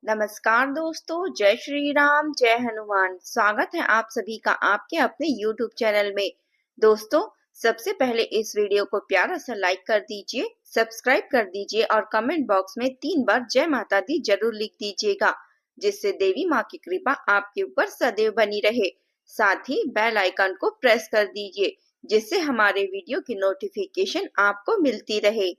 नमस्कार दोस्तों, जय श्री राम, जय हनुमान। स्वागत है आप सभी का आपके अपने YouTube चैनल में। दोस्तों, सबसे पहले इस वीडियो को प्यारा सा लाइक कर दीजिए, सब्सक्राइब कर दीजिए और कमेंट बॉक्स में 3 बार जय माता दी जरूर लिख दीजिएगा, जिससे देवी माँ की कृपा आपके ऊपर सदैव बनी रहे। साथ ही बेल आइकन को प्रेस कर दीजिए, जिससे हमारे वीडियो की नोटिफिकेशन आपको मिलती रहे।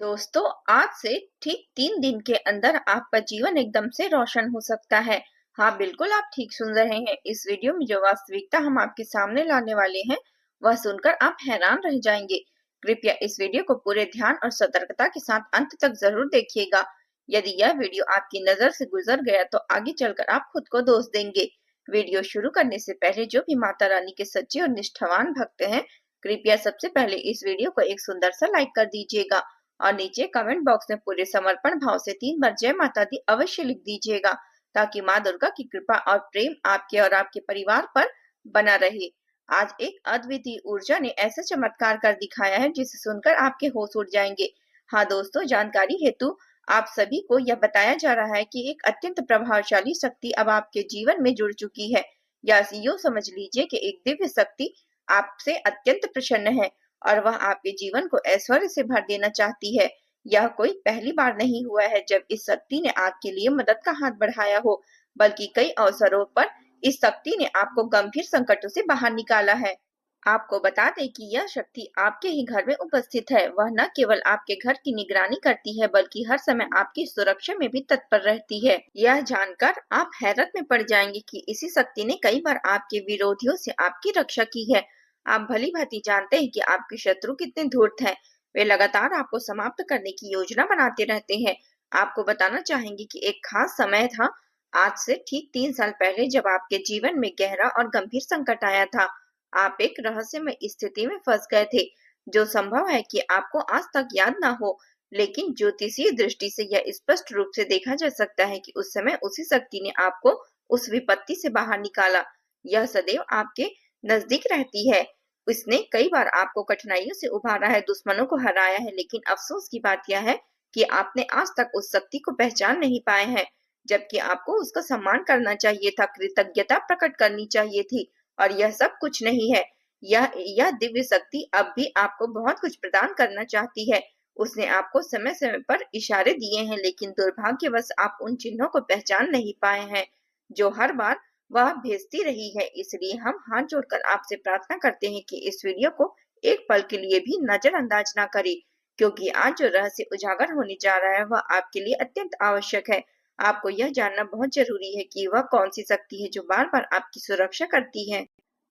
दोस्तों, आज से ठीक 3 दिन के अंदर आपका जीवन एकदम से रोशन हो सकता है। हाँ, बिल्कुल आप ठीक सुन रहे हैं। इस वीडियो में जो वास्तविकता हम आपके सामने लाने वाले हैं, वह सुनकर आप हैरान रह जाएंगे। कृपया इस वीडियो को पूरे ध्यान और सतर्कता के साथ अंत तक जरूर देखिएगा। यदि यह वीडियो आपकी नजर से गुजर गया तो आगे चलकर आप खुद को दोष देंगे। वीडियो शुरू करने से पहले जो भी माता रानी के सच्चे और निष्ठावान भक्त हैं, कृपया सबसे पहले इस वीडियो को एक सुंदर सा लाइक कर दीजिएगा और नीचे कमेंट बॉक्स में पूरे समर्पण भाव से 3 बार जय माता दी अवश्य लिख दीजिएगा, ताकि माँ दुर्गा की कृपा और प्रेम आपके और आपके परिवार पर बना रहे। आज एक अद्वितीय ऊर्जा ने ऐसा चमत्कार कर दिखाया है जिसे सुनकर आपके होश उड़ जाएंगे। हाँ दोस्तों, जानकारी हेतु आप सभी को यह बताया जा रहा है कि एक अत्यंत प्रभावशाली शक्ति अब आपके जीवन में जुड़ चुकी है। या यूं समझ लीजिए कि एक दिव्य शक्ति आपसे अत्यंत प्रसन्न है और वह आपके जीवन को ऐश्वर्य से भर देना चाहती है। यह कोई पहली बार नहीं हुआ है जब इस शक्ति ने आपके लिए मदद का हाथ बढ़ाया हो, बल्कि कई अवसरों पर इस शक्ति ने आपको गंभीर संकटों से बाहर निकाला है। आपको बता दें कि यह शक्ति आपके ही घर में उपस्थित है। वह न केवल आपके घर की निगरानी करती है, बल्कि हर समय आपकी सुरक्षा में भी तत्पर रहती है। यह जानकर आप हैरत में पड़ जाएंगे कि इसी शक्ति ने कई बार आपके विरोधियों से आपकी रक्षा की है। आप भली भांति जानते हैं कि आपके शत्रु कितने धूर्त हैं। वे लगातार आपको समाप्त करने की योजना बनाते रहते हैं। आपको बताना चाहेंगे कि एक खास समय था, आज से ठीक 3 साल पहले, जब आपके जीवन में गहरा और गंभीर संकट आया था। आप एक रहस्यमय स्थिति में फंस गए थे, जो संभव है कि आपको आज तक याद ना हो, लेकिन ज्योतिषीय दृष्टि से यह स्पष्ट रूप से देखा जा सकता है कि उस समय उसी शक्ति ने आपको उस विपत्ति से बाहर निकाला। यह सदैव आपके नजदीक रहती है। उसने कई बार आपको कठिनाइयों से उभारा है, दुश्मनों को हराया है, लेकिन अफसोस की बात यह है कि आपने आज तक उस शक्ति को पहचान नहीं पाए हैं। जबकि आपको उसका सम्मान करना चाहिए था, कृतज्ञता प्रकट करनी चाहिए थी, और यह सब कुछ नहीं है। यह दिव्य शक्ति अब भी आपको बहुत कुछ प्रदान करना चाहती है। उसने आपको समय समय पर इशारे दिए हैं, लेकिन दुर्भाग्यवश आप उन चिन्हों को पहचान नहीं पाए हैं जो हर बार वह भेजती रही है। इसलिए हम हाथ जोड़कर आपसे प्रार्थना करते हैं कि इस वीडियो को एक पल के लिए भी नजरअंदाज ना करें, क्योंकि आज जो रहस्य उजागर होने जा रहा है वह आपके लिए अत्यंत आवश्यक है। आपको यह जानना बहुत जरूरी है कि वह कौन सी शक्ति है जो बार बार आपकी सुरक्षा करती है,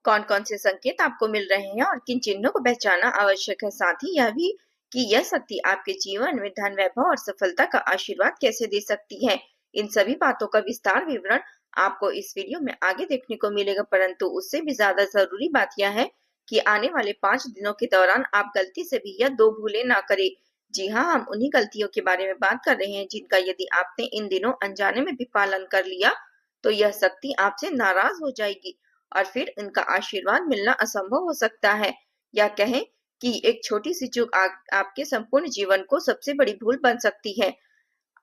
कौन कौन से संकेत आपको मिल रहे हैं और किन चिन्हों को पहचानना आवश्यक है। साथ ही यह भी कि यह शक्ति आपके जीवन में धन, वैभव और सफलता का आशीर्वाद कैसे दे सकती है। इन सभी बातों का विस्तार विवरण आपको इस वीडियो में आगे देखने को मिलेगा, परंतु उससे भी ज्यादा जरूरी बात यह है कि आने वाले 5 दिनों के दौरान आप गलती से भी यह 2 भूलें ना करें। जी हाँ, हम उन्हीं गलतियों के बारे में बात कर रहे हैं जिनका यदि आपने इन दिनों अनजाने में भी पालन कर लिया तो यह शक्ति आपसे नाराज हो जाएगी और फिर इनका आशीर्वाद मिलना असंभव हो सकता है। या कहें कि एक छोटी सी चूक आपके संपूर्ण जीवन को सबसे बड़ी भूल बन सकती है।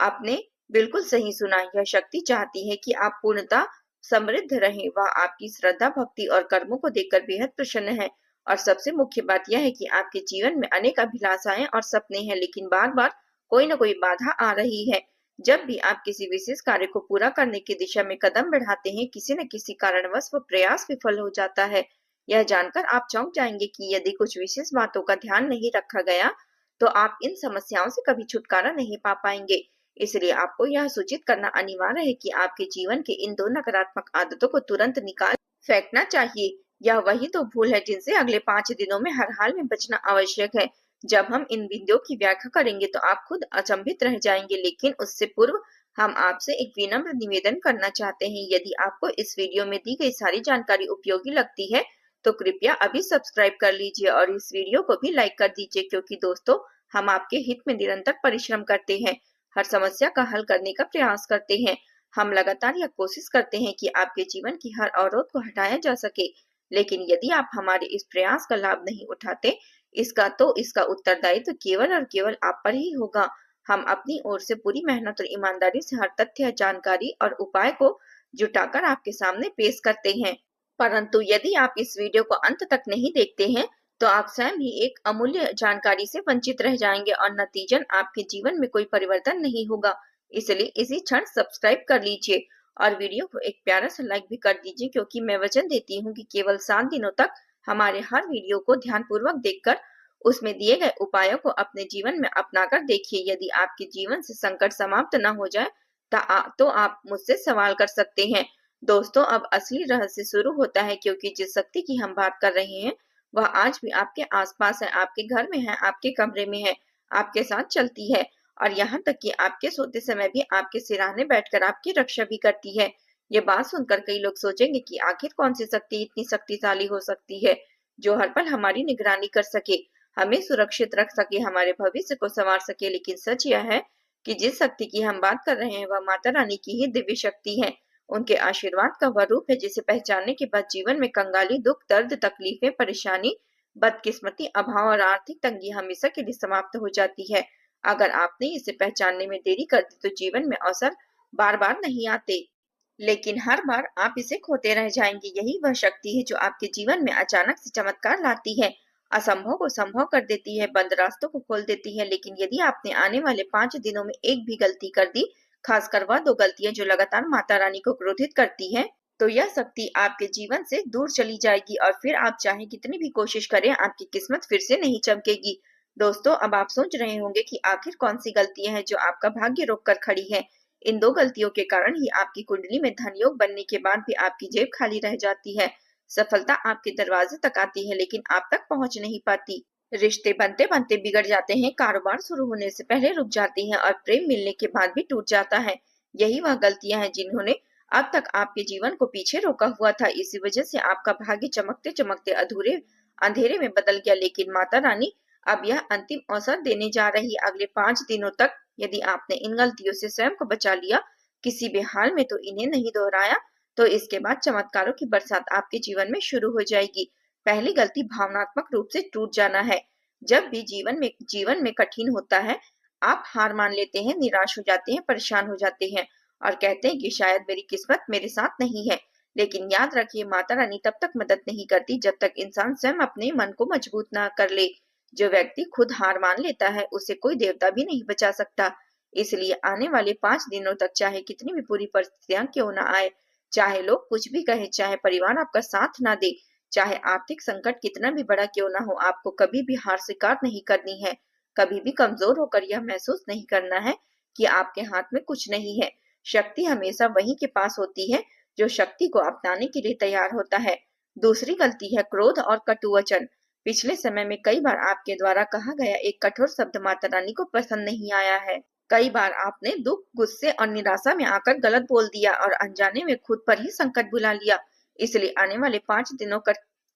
आपने बिल्कुल सही सुना। यह शक्ति चाहती है कि आप पूर्णतः समृद्ध रहें। वह आपकी श्रद्धा, भक्ति और कर्मों को देखकर बेहद प्रसन्न है। और सबसे मुख्य बात यह है कि आपके जीवन में अनेक अभिलाषाएं और सपने हैं, लेकिन बार बार कोई न कोई बाधा आ रही है। जब भी आप किसी विशेष कार्य को पूरा करने की दिशा में कदम बढ़ाते हैं, किसी न किसी कारणवश वह प्रयास विफल हो जाता है। यह जानकर आप चौंक जाएंगे कि यदि कुछ विशेष बातों का ध्यान नहीं रखा गया तो आप इन समस्याओं से कभी छुटकारा नहीं पा पाएंगे। इसलिए आपको यह सूचित करना अनिवार्य है कि आपके जीवन के इन 2 नकारात्मक आदतों को तुरंत निकाल फेंकना चाहिए। यह वही 2 भूल है जिनसे अगले 5 दिनों में हर हाल में बचना आवश्यक है। जब हम इन बिंदुओं की व्याख्या करेंगे तो आप खुद अचंभित रह जाएंगे, लेकिन उससे पूर्व हम आपसे एक विनम्र निवेदन करना चाहते हैं। यदि आपको इस वीडियो में दी गई सारी जानकारी उपयोगी लगती है तो कृपया अभी सब्सक्राइब कर लीजिए और इस वीडियो को भी लाइक कर दीजिए, क्योंकि दोस्तों, हम आपके हित में निरंतर परिश्रम करते हैं, हर समस्या का हल करने का प्रयास करते हैं। हम लगातार यह कोशिश करते हैं कि आपके जीवन की हर अवरोध को हटाया जा सके, लेकिन यदि आप हमारे इस प्रयास का लाभ नहीं उठाते, इसका उत्तरदायित्व केवल और केवल आप पर ही होगा। हम अपनी ओर से पूरी मेहनत और ईमानदारी से हर तथ्य, जानकारी और उपाय को जुटाकर आपके सामने पेश करते हैं। परंतु यदि आप इस वीडियो को अंत तक नहीं देखते हैं, तो आप स्वयं ही एक अमूल्य जानकारी से वंचित रह जाएंगे और नतीजन आपके जीवन में कोई परिवर्तन नहीं होगा। इसलिए इसी क्षण सब्सक्राइब कर लीजिए और वीडियो को एक प्यारा सा लाइक भी कर दीजिए, क्योंकि मैं वचन देती हूँ कि केवल 7 दिनों तक हमारे हर वीडियो को ध्यानपूर्वक देखकर उसमें दिए गए उपायों को अपने जीवन में अपनाकर देखिए। यदि आपके जीवन से संकट समाप्त न हो जाए तो आप मुझसे सवाल कर सकते हैं। दोस्तों, अब असली रहस्य शुरू होता है, क्योंकि जिस शक्ति की हम बात कर रहे हैं वह आज भी आपके आसपास है, आपके घर में है, आपके कमरे में है, आपके साथ चलती है और यहाँ तक कि आपके सोते समय भी आपके सिरहाने बैठकर आपकी रक्षा भी करती है। ये बात सुनकर कई लोग सोचेंगे कि आखिर कौन सी शक्ति इतनी शक्तिशाली हो सकती है जो हर पल हमारी निगरानी कर सके, हमें सुरक्षित रख सके, हमारे भविष्य को संवार सके। लेकिन सच यह है कि जिस शक्ति की हम बात कर रहे हैं वह माता रानी की ही दिव्य शक्ति है। उनके आशीर्वाद का वह रूप है जिसे पहचानने के बाद जीवन में कंगाली, दुख, दर्द, तकलीफें, परेशानी, बदकिस्मती, अभाव और आर्थिक तंगी हमेशा के लिए समाप्त हो जाती है। अगर आपने इसे पहचानने में देरी कर दी तो जीवन में अवसर बार बार नहीं आते, लेकिन हर बार आप इसे खोते रह जाएंगे। यही वह शक्ति है जो आपके जीवन में अचानक से चमत्कार लाती है, असंभव को संभव कर देती है, बंद रास्तों को खोल देती है। लेकिन यदि आपने आने वाले 5 दिनों में एक भी गलती कर दी, खासकर वह 2 गलतियां जो लगातार माता रानी को क्रोधित करती हैं, तो यह शक्ति आपके जीवन से दूर चली जाएगी और फिर आप चाहे कितनी भी कोशिश करें, आपकी किस्मत फिर से नहीं चमकेगी। दोस्तों, अब आप सोच रहे होंगे कि आखिर कौन सी गलतियां हैं जो आपका भाग्य रोक कर खड़ी है। इन 2 गलतियों के कारण ही आपकी कुंडली में धन योग बनने के बाद भी आपकी जेब खाली रह जाती है। सफलता आपके दरवाजे तक आती है लेकिन आप तक पहुंच नहीं पाती। रिश्ते बनते बनते बिगड़ जाते हैं, कारोबार शुरू होने से पहले रुक जाते हैं और प्रेम मिलने के बाद भी टूट जाता है। यही वह गलतियां हैं जिन्होंने अब तक आपके जीवन को पीछे रोका हुआ था। इसी वजह से आपका भाग्य चमकते चमकते अधूरे अंधेरे में बदल गया। लेकिन माता रानी अब यह अंतिम अवसर देने जा रही है। अगले 5 दिनों तक यदि आपने इन गलतियों से स्वयं को बचा लिया, किसी भी हाल में तो इन्हें नहीं दोहराया, तो इसके बाद चमत्कारों की बरसात आपके जीवन में शुरू हो जाएगी। पहली गलती भावनात्मक रूप से टूट जाना है। जब भी जीवन में कठिन होता है, आप हार मान लेते हैं, निराश हो जाते हैं, परेशान हो जाते हैं और कहते हैं कि शायद मेरी किस्मत मेरे साथ नहीं है। लेकिन याद रखिए, माता रानी तब तक मदद नहीं करती जब तक इंसान स्वयं अपने मन को मजबूत ना कर ले। जो व्यक्ति खुद हार मान लेता है उसे कोई देवता भी नहीं बचा सकता। इसलिए आने वाले 5 दिनों तक चाहे कितनी भी बुरी परिस्थितियां क्यों ना आए, चाहे लोग कुछ भी कहें, चाहे परिवार आपका साथ ना दे, चाहे आर्थिक संकट कितना भी बड़ा क्यों ना हो, आपको कभी भी हार स्वीकार नहीं करनी है। कभी भी कमजोर होकर यह महसूस नहीं करना है कि आपके हाथ में कुछ नहीं है। शक्ति हमेशा वही के पास होती है जो शक्ति को अपनाने के लिए तैयार होता है। दूसरी गलती है क्रोध और कटु वचन। पिछले समय में कई बार आपके द्वारा कहा गया एक कठोर शब्द माता रानी को पसंद नहीं आया है। कई बार आपने दुख, गुस्से और निराशा में आकर गलत बोल दिया और अनजाने में खुद पर ही संकट बुला लिया। इसलिए आने वाले 5 दिनों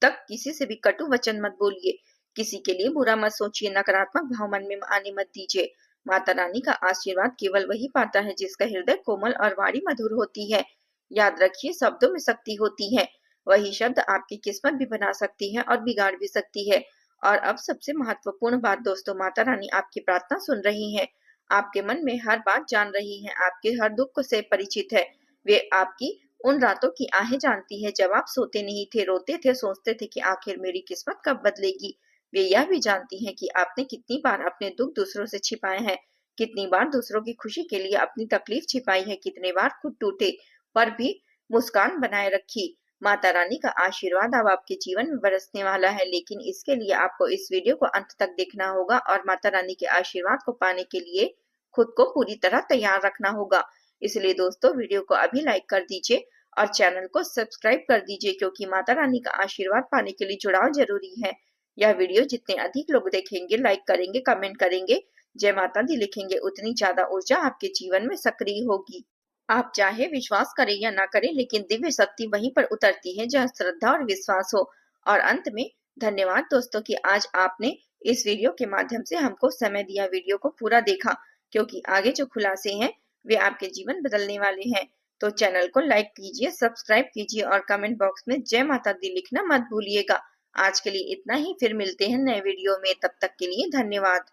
तक किसी से भी कटु वचन मत बोलिए, किसी के लिए बुरा मत सोचिए, नकारात्मक भाव मन में आने मत दीजिए। माता रानी का आशीर्वाद केवल वही पाता है जिसका हृदय कोमल और वाणी मधुर होती है। याद रखिए, शब्दों में शक्ति होती है। वही शब्द आपकी किस्मत भी बना सकती है और बिगाड़ भी सकती है। और अब सबसे महत्वपूर्ण बात दोस्तों, माता रानी आपकी प्रार्थना सुन रही है, आपके मन में हर बात जान रही है, आपके हर दुख से परिचित है। वे आपकी उन रातों की आहें जानती है जब आप सोते नहीं थे, रोते थे, सोचते थे कि आखिर मेरी किस्मत कब बदलेगी। वे यह भी जानती हैं कि आपने कितनी बार अपने दुख दूसरों से छिपाए हैं, कितनी बार दूसरों की खुशी के लिए अपनी तकलीफ छिपाई है, कितने बार खुद टूटे पर भी मुस्कान बनाए रखी। माता रानी का आशीर्वाद अब आपके जीवन में बरसने वाला है, लेकिन इसके लिए आपको इस वीडियो को अंत तक देखना होगा और माता रानी के आशीर्वाद को पाने के लिए खुद को पूरी तरह तैयार रखना होगा। इसलिए दोस्तों, वीडियो को अभी लाइक कर दीजिए और चैनल को सब्सक्राइब कर दीजिए, क्योंकि माता रानी का आशीर्वाद पाने के लिए जुड़ाव जरूरी है। यह वीडियो जितने अधिक लोग देखेंगे, लाइक करेंगे, कमेंट करेंगे, जय माता दी लिखेंगे, उतनी ज्यादा ऊर्जा आपके जीवन में सक्रिय होगी। आप चाहे विश्वास करें या ना करें, लेकिन दिव्य शक्ति वहीं पर उतरती है जहाँ श्रद्धा और विश्वास हो। और अंत में धन्यवाद दोस्तों कि आज आपने इस वीडियो के माध्यम से हमको समय दिया, वीडियो को पूरा देखा, क्योंकि आगे जो खुलासे हैं वे आपके जीवन बदलने वाले हैं। तो चैनल को लाइक कीजिए, सब्सक्राइब कीजिए और कमेंट बॉक्स में जय माता दी लिखना मत भूलिएगा। आज के लिए इतना ही, फिर मिलते हैं नए वीडियो में, तब तक के लिए धन्यवाद।